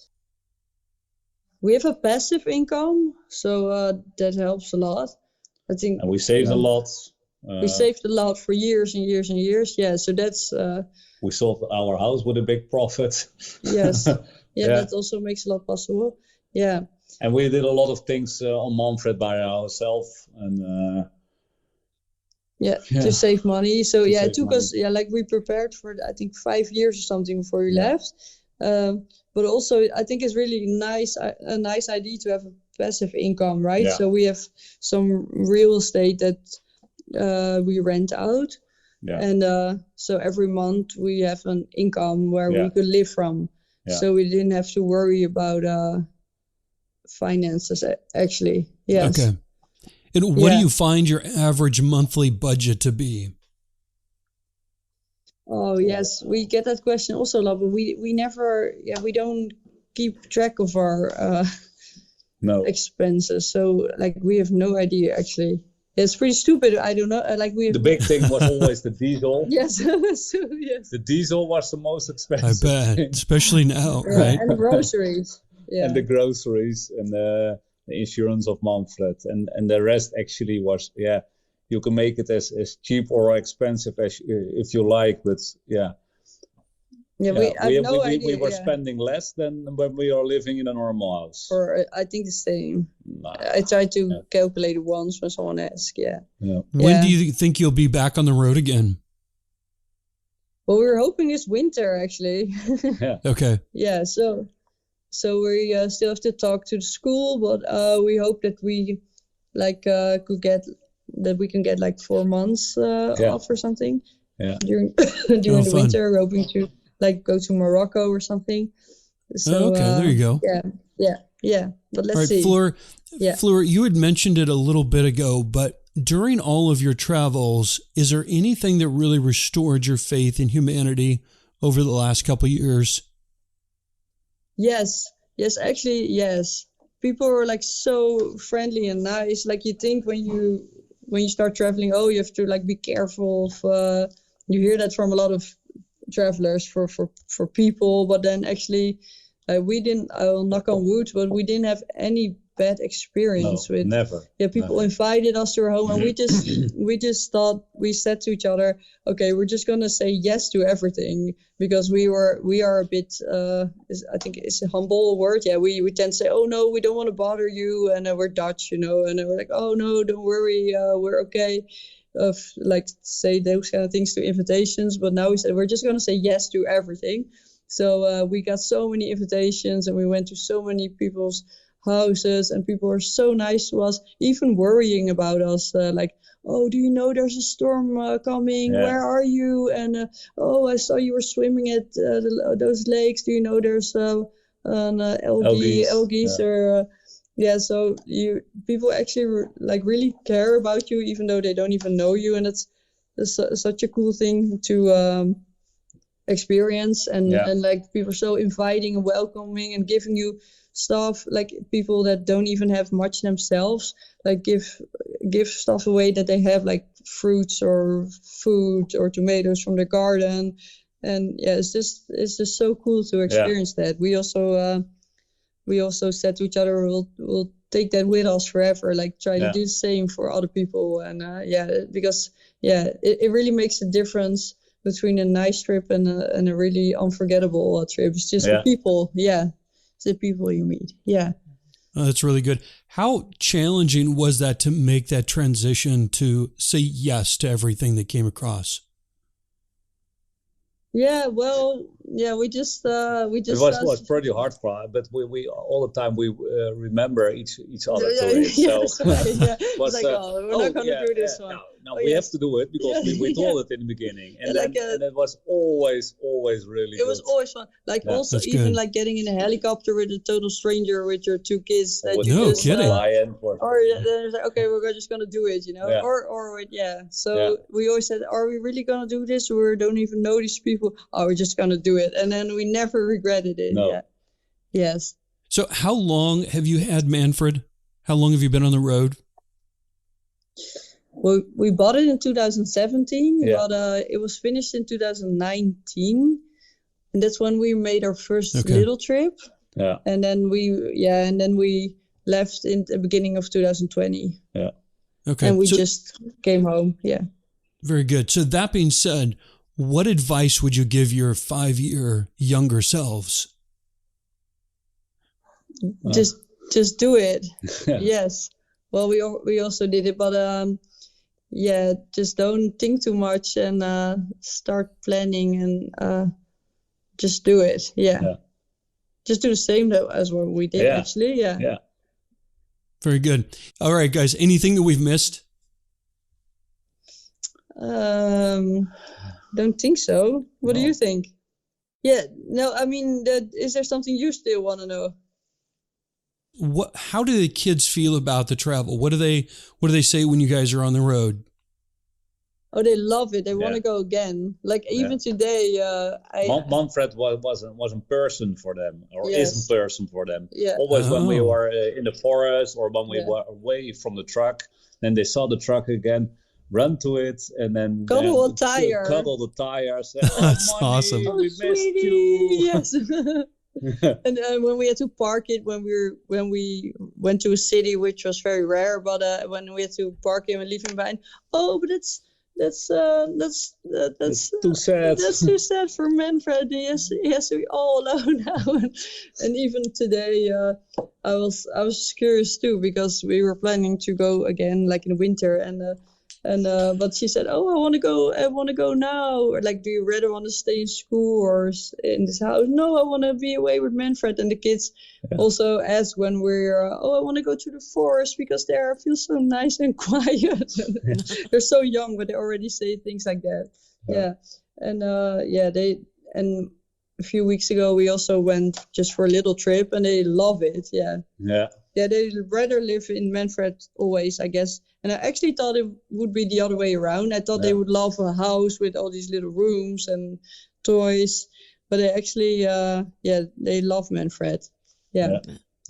We have a passive income, so that helps a lot. I think. And we saved a lot. We saved a lot for years and years and years. Yeah, so that's. We sold our house with a big profit. Yes. That also makes a lot possible. Yeah. And we did a lot of things on Manfred by ourselves, and to save money. So it took us we prepared for I think 5 years or something before we left. But also I think it's really a nice idea to have a passive income, right? Yeah. So we have some real estate that we rent out, and so every month we have an income where we could live from. Yeah. So we didn't have to worry about finances, actually. Yes. Okay. And what do you find your average monthly budget to be? Oh, yes. We get that question also a lot, but we never, we don't keep track of our expenses. So, we have no idea, actually. It's pretty stupid. I don't know. The big thing was always the diesel. Yes. Yes. The diesel was the most expensive. I bet, especially now, right? And the groceries. Yeah. And the groceries and the insurance of Manfred, and the rest actually was you can make it as cheap or expensive as if you like, but we were spending less than when we are living in a normal house. Or I think the same. I tried to calculate it once when someone asked. When do you think you'll be back on the road again? Well, we were hoping this winter, actually. Okay. Yeah, so we still have to talk to the school, but we hope that we we can get like 4 months off or something. Yeah. During the fun. winter, we're hoping to like go to Morocco or something. So okay, there you go. Yeah. But let's All right, see. Fleur. Yeah. Fleur, you had mentioned it a little bit ago, but during all of your travels, is there anything that really restored your faith in humanity over the last couple of years? Yes, actually, yes. People are like so friendly and nice. Like you think when you start traveling, oh, you have to like be careful of. You hear that from a lot of travelers for people, but then actually, we didn't. I will knock on wood, but we didn't have any bad experience with. Never. Yeah, people never. invited us to their home, and we just thought, we said to each other, okay, we're just gonna say yes to everything, because we are a bit. I think it's a humble word. Yeah, we tend to say, oh no, we don't want to bother you, and we're Dutch, and we're like, oh no, don't worry, we're okay. Like say those kind of things to invitations, but now we said we're just gonna say yes to everything. So we got so many invitations, and we went to so many people's houses, and people were so nice to us, even worrying about us, like, oh, do you know there's a storm coming? Yeah. Where are you? And oh, I saw you were swimming at those lakes. Do you know there's algae Yeah. or so people actually like really care about you, even though they don't even know you, and it's such a cool thing to experience, and like people are so inviting and welcoming and giving you stuff, like people that don't even have much themselves, like give stuff away that they have, like fruits or food or tomatoes from the garden. And it's just so cool to experience that. We also said to each other, we'll take that with us forever, like try to do the same for other people. And because it really makes a difference between a nice trip and a really unforgettable trip. It's just the people. It's the people you meet. Yeah. Oh, that's really good. How challenging was that to make that transition to say yes to everything that came across? Yeah, well, we just It was pretty hard for us, but we all the time we remember each other to it. That's right. Yeah. Was, it's like, we're not gonna do this one. No, we have to do it because we told it in the beginning, and then and it was always really good. It was always fun. Like also That's even good. like getting in a helicopter with a total stranger with your 2 kids. That you No just, kidding. Or then it's like, okay, we're just gonna do it, Yeah. Or So we always said, are we really gonna do this? We don't even know these people. Oh, we're just gonna do it, and then we never regretted it. No. Yeah. Yes. So how long have you had Manfred? How long have you been on the road? We bought it in 2017, Yeah. but it was finished in 2019, and that's when we made our first little trip. Yeah. And then we left in the beginning of 2020. Yeah. Okay. And we so, just came home. Yeah. very good. So that being said, what advice would you give your 5-year younger selves? Just do it. Yes. Well, we also did it, but just don't think too much and start planning and just do it. Yeah. Just do the same as what we did actually. Yeah. Very good. All right, guys. Anything that we've missed? Don't think so. What do you think? Yeah. No, I mean, is there something you still want to know? How do the kids feel about the travel? What do they say when you guys are on the road? Oh, they love it. They want to go again. Like even today, Manfred was a person for them, or is a person for them. Yeah. Always when we were in the forest or when we were away from the truck, then they saw the truck again, run to it, and then cuddle the tire. Cuddle the tires. That's awesome. We missed you. Yes. And when we had to park it, when we went to a city, which was very rare, but when we had to park him and leave him behind, but that's too sad. That's too sad for Manfred. He has to be all alone now. And even today, I was curious too, because we were planning to go again, like in the winter, and And but she said, "Oh, I want to go now." Or like, "Do you rather want to stay in school or in this house?" "No, I want to be away with Manfred." And the kids also ask when we're, "Oh, I want to go to the forest because there I feel so nice and quiet." They're so young, but they already say things like that. Yeah. And and a few weeks ago we also went just for a little trip, and they love it. Yeah, they'd rather live in Manfred always, I guess. And I actually thought it would be the other way around. I thought they would love a house with all these little rooms and toys, but they actually they love Manfred.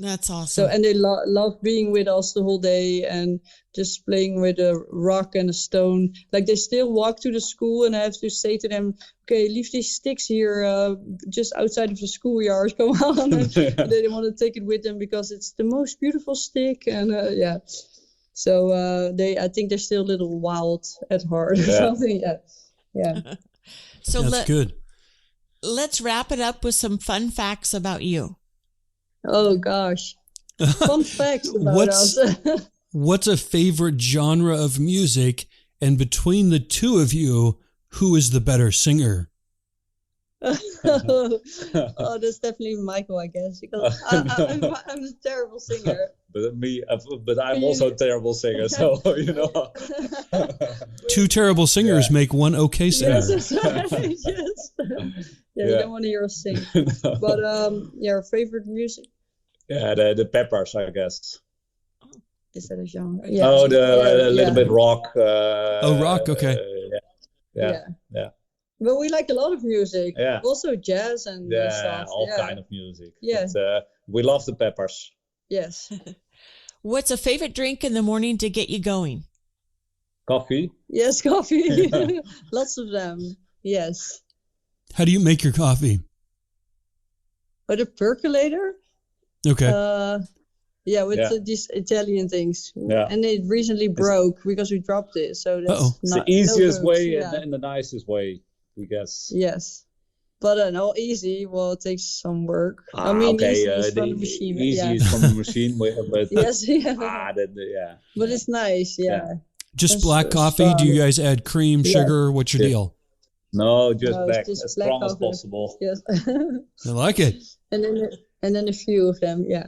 That's awesome. So, and they love being with us the whole day and just playing with a rock and a stone. Like, they still walk to the school, and I have to say to them, "Okay, leave these sticks here just outside of the schoolyard. Come on." And they want to take it with them because it's the most beautiful stick. And so I think they're still a little wild at heart or something. Yeah. So that's good. Let's wrap it up with some fun facts about you. Oh gosh, fun facts about us. What's a favorite genre of music? And between the two of you, who is the better singer? Oh, that's definitely Michael, I guess, because I'm a terrible singer. But I'm also a terrible singer, so you know. Two terrible singers make one okay singer. Yes, that's right. Yes. You don't want to hear us sing. No. But our favorite music. Yeah, the Peppers, I guess. Is that a genre? Yeah. Oh, a little bit rock. Rock. Okay. Yeah. But we like a lot of music. Yeah. Also jazz and stuff. All kind of music. Yeah. But, we love the Peppers. Yes. What's a favorite drink in the morning to get you going? Coffee. Yes, coffee. Lots of them. Yes. How do you make your coffee? With a percolator. Okay. With these Italian things. Yeah. And it recently broke because we dropped it. So that's it's the easiest way and the nicest way, I guess. Yes. But no, easy. Well, it takes some work. Easy is from the machine. Easy is from the machine. But yes, But it's nice, Just black coffee? Strong. Do you guys add cream, sugar? What's your deal? No, just black. As strong as possible. Yes. I like it. And then a few of them, yeah.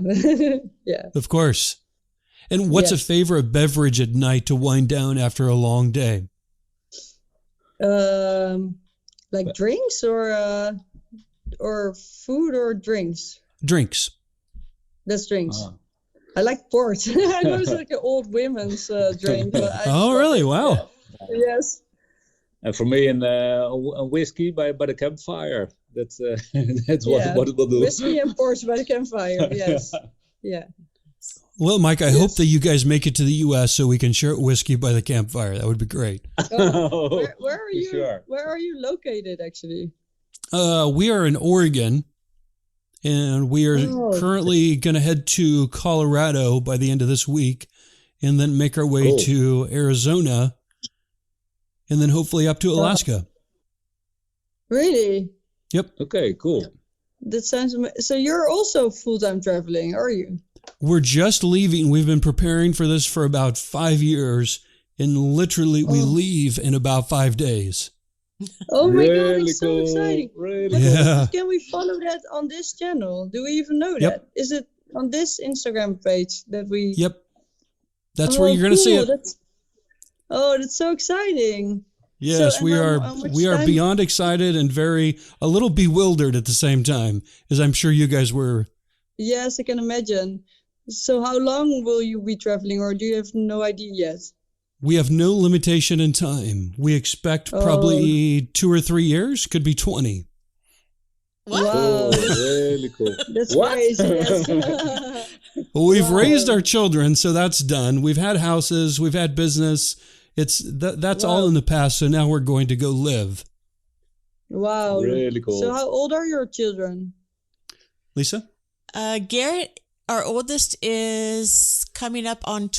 Of course. And what's a favorite beverage at night to wind down after a long day? Like drinks or food or drinks? Drinks. That's drinks. I like port. I know it's like an old women's drink. But really? Wow. Yes. And for me, a whiskey by the campfire. That's what it will do. Whiskey and port by the campfire. Yes. Yeah. Well, Mike, I hope that you guys make it to the U.S. so we can share whiskey by the campfire. That would be great. Where are you? Sure. Where are you located, actually? We are in Oregon, and we are currently going to head to Colorado by the end of this week, and then make our way to Arizona, and then hopefully up to Alaska. Really? Yep. Okay, cool. That sounds amazing. So you're also full-time traveling, are you? We're just leaving. We've been preparing for this for about 5 years, and literally we leave in about 5 days. Oh my God, it's so exciting. Really cool. Can we follow that on this channel? Do we even know that? Is it on this Instagram page that we... Yep. That's where you're going to see it. That's so exciting. Yes, so, we are beyond excited and a little bewildered at the same time, as I'm sure you guys were. Yes, I can imagine. So how long will you be traveling, or do you have no idea yet? We have no limitation in time. We expect probably 2 or 3 years, could be 20. What? Wow. Really cool. That's crazy. Yes. Well, we've raised our children, so that's done. We've had houses, we've had business. That's all in the past, so now we're going to go live. Wow. Really cool. So how old are your children? Lisa? Garrett, our oldest, is coming up on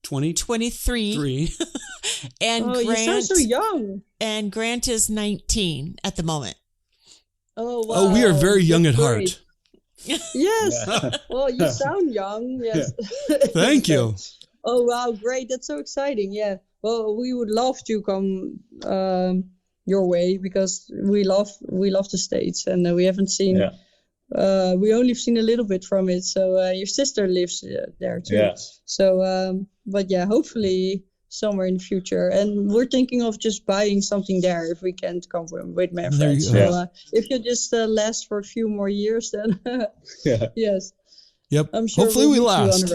23. And Grant, you sound so young. And Grant is 19 at the moment. Oh, wow. Oh, we are very young at heart. Yes. Yeah. Well, you sound young. Yes. Thank you. Oh, wow. Great. That's so exciting. Yeah. well, we would love to come your way, because we love the States, and we haven't seen. Yeah. We only have seen a little bit from it. So your sister lives there too. Yeah. So, but yeah, hopefully somewhere in the future. And we're thinking of just buying something there if we can't come with Manfred. So if you just last for a few more years, then yeah. Yes. Yep. I'm sure hopefully we last.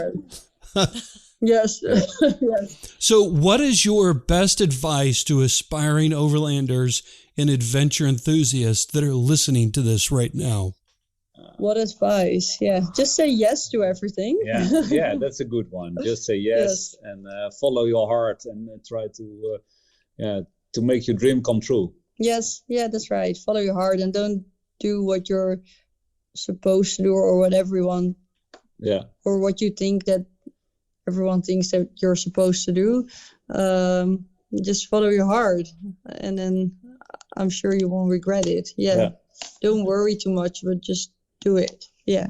Yes. Yes. So what is your best advice to aspiring overlanders and adventure enthusiasts that are listening to this right now? What advice? Yeah, just say yes to everything. Yeah, that's a good one. Just say yes, and follow your heart, and try to make your dream come true. Yes, yeah, that's right. Follow your heart, and don't do what you're supposed to do, or what everyone, or what you think that everyone thinks that you're supposed to do. Just follow your heart, and then I'm sure you won't regret it. Yeah. Don't worry too much, but just do it. Yeah.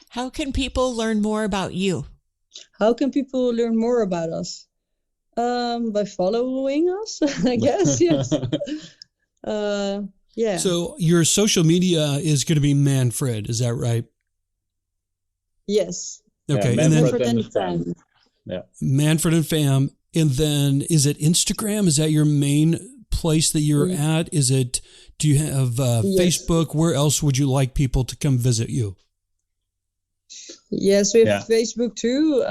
How can people learn more about you? How can people learn more about us? By following us, I guess. Yes. Yeah. So your social media is going to be Manfred, is that right? Yes. Okay. Yeah, Manfred and Fam. Yeah. Manfred and Fam. And then is it Instagram? Is that your main place that you're at? Is it, do you have Facebook? Where else would you like people to come visit you? Yes, we have Facebook too.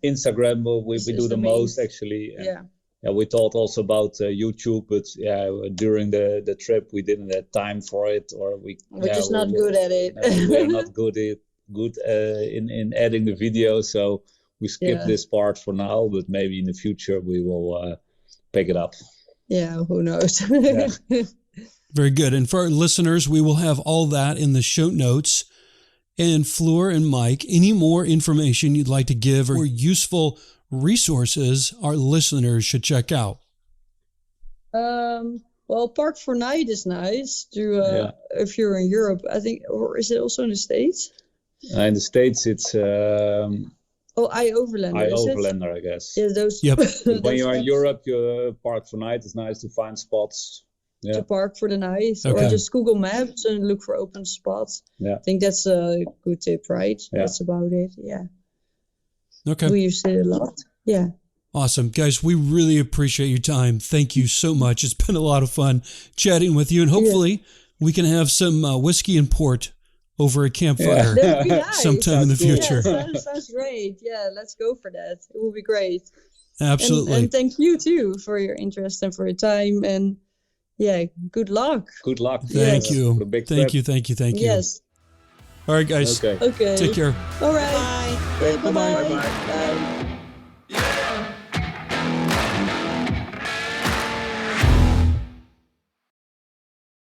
Instagram, we do the most actually. Yeah, we thought also about YouTube, but during the trip we didn't have time for it, or we're just not good at it. We're not good in editing the video, so we skipped this part for now. But maybe in the future we will pick it up. Yeah, who knows? Very good. And for our listeners, we will have all that in the show notes. And Fleur and Mike, any more information you'd like to give or useful resources our listeners should check out? Well, Park for Night is nice to if you're in Europe, I think, or is it also in the States? In the States, it's Overlander. Overlander, I guess. Yeah, those. Yep. When you're in Europe, Park for Night is nice to find spots. To park for the night, or just Google Maps and look for open spots. Yeah, I think that's a good tip, right? Yeah. That's about it. Yeah. Okay. We use it a lot. Yeah. Awesome. Guys, we really appreciate your time. Thank you so much. It's been a lot of fun chatting with you, and hopefully we can have some whiskey and port over a campfire that would be nice. Sometime in the future. Yeah, sounds great. Yeah, let's go for that. It will be great. Absolutely. And thank you too for your interest and for your time, and good luck. Good luck. Thank you. For the big Thank trip. you. Yes. All right, guys. Okay. Okay. Take care. All right. Bye. Okay, bye-bye. Bye-bye. Bye.